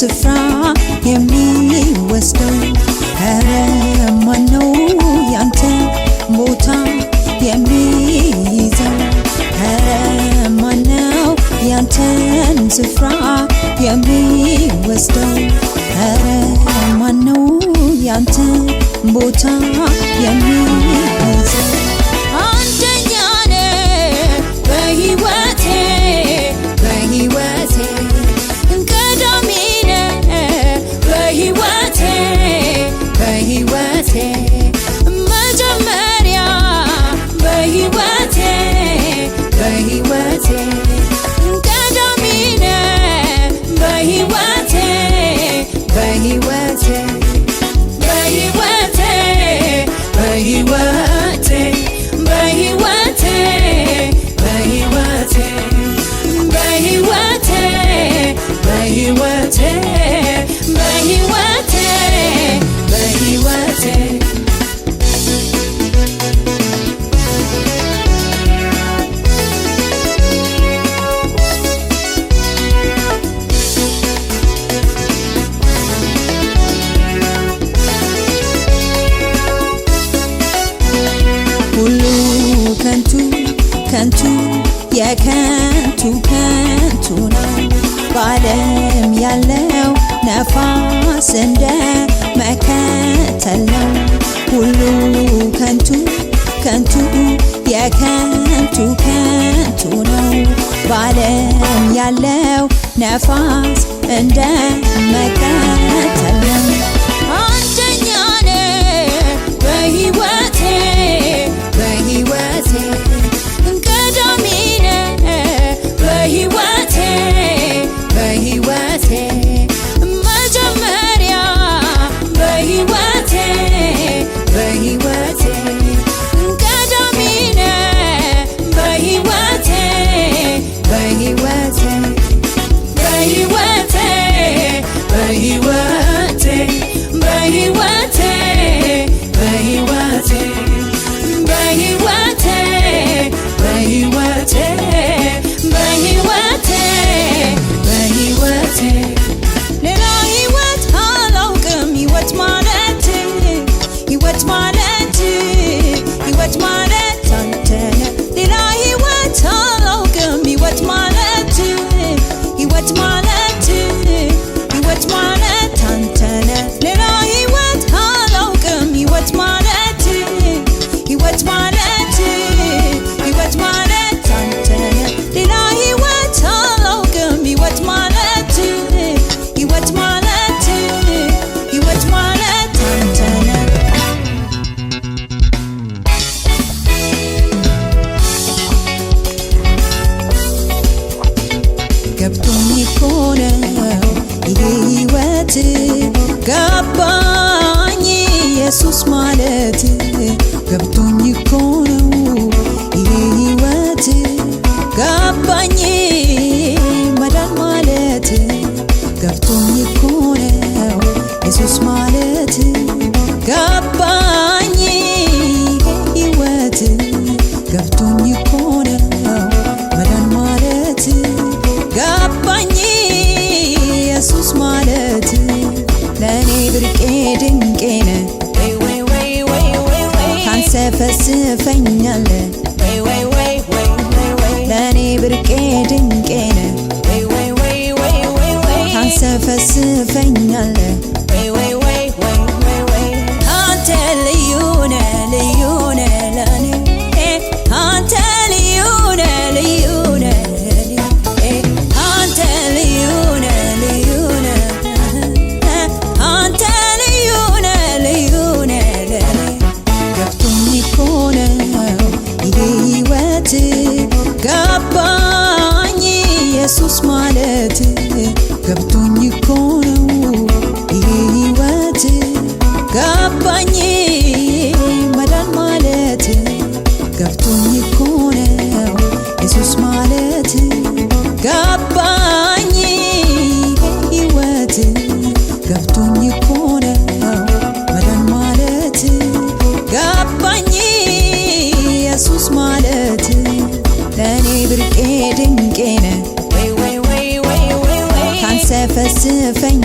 ስፍራ የሚወስደው ኧረ ማነው ያንተ ቦታ የሚይዘው ኧረ ማነው ያንተን ስፍራ የሚወስደው ኧረ ማነው ያንተ ቦታ የሚይዘው አንደኛ ነህ በሕይወቴ ቀዳሚ ነህ በሕይወቴ መጀመሪያ በሕይወቴ ቀዳሚ ነህ በሕይወቴ ሁሉ ከንቱ የከንቱ ከንቱ ነው በዓለም ያለው ነፋስ እንደ መከተል ነው ሁሉ ከንቱ የከንቱ ከንቱ ነው በዓለም ያለው ነፋስ እንደ መከተል ነው አንደኛ ነህ በሕይወቴ ቀዳሚ ነህ በሕይወቴ መጀመሪያ በሕይወቴ ቀዳሚ ነህ በሕይወቴ ሌላ ሕይወት አላውቅም ሕይወት ማለት አንተ ነህ ሌላ ሕይወት አላውቅም ሕይወት ማለት አንተ ነህ ሌላ ሕይወት አላውቅም ሕይወት ማለት አንተ ነህ ሌላ ሕይወት አላውቅም ሕይወት ማለት አንተ ነህ ገብቶኝ እኮ ነው ይሄ ሕይወት ገባኝ ኢየሱስ ማለት ገብቶኝ እኮ ነው ይሄ ሕይወት ገባኝ መዳን ማለት ገብቶኝ እኮ ነው ኢየሱስ ማለት ገባኝ ሕይወት ገብቶኝ እኮ ነው መዳን ማለት ገባኝ ኢየሱስ ማለት ለእኔ ብርቄ ድንቄ ነህ ታንሰፈስፈኛለህ ለእኔ ብርቄ ድንቄ ነህ ታንሰፈስፈኛለህ አንተ ልዩ ነህ ለእኔ አንተ ልዩ ነህ አንተ ልዩ ነህ አንተ ልዩ ነህ ለእኔ ገብቶኝ እኮ ነው ይሄ ሕይወት ገባኝ ኢየሱስ ማለት ገብቶኝ እኮ ነው ይሄ ሕይወት ገባኝ መዳን ማለት ገብቶኝ እኮ ነው ኢየሱስ ማለት ገባኝ ሕይወት ገብቶኝ እኮ ነው መዳን ማለት ገባኝ ኢየሱስ ማለት ለእኔ ብርቄ ድንቄ ነህ ታንሰፈስፈኝ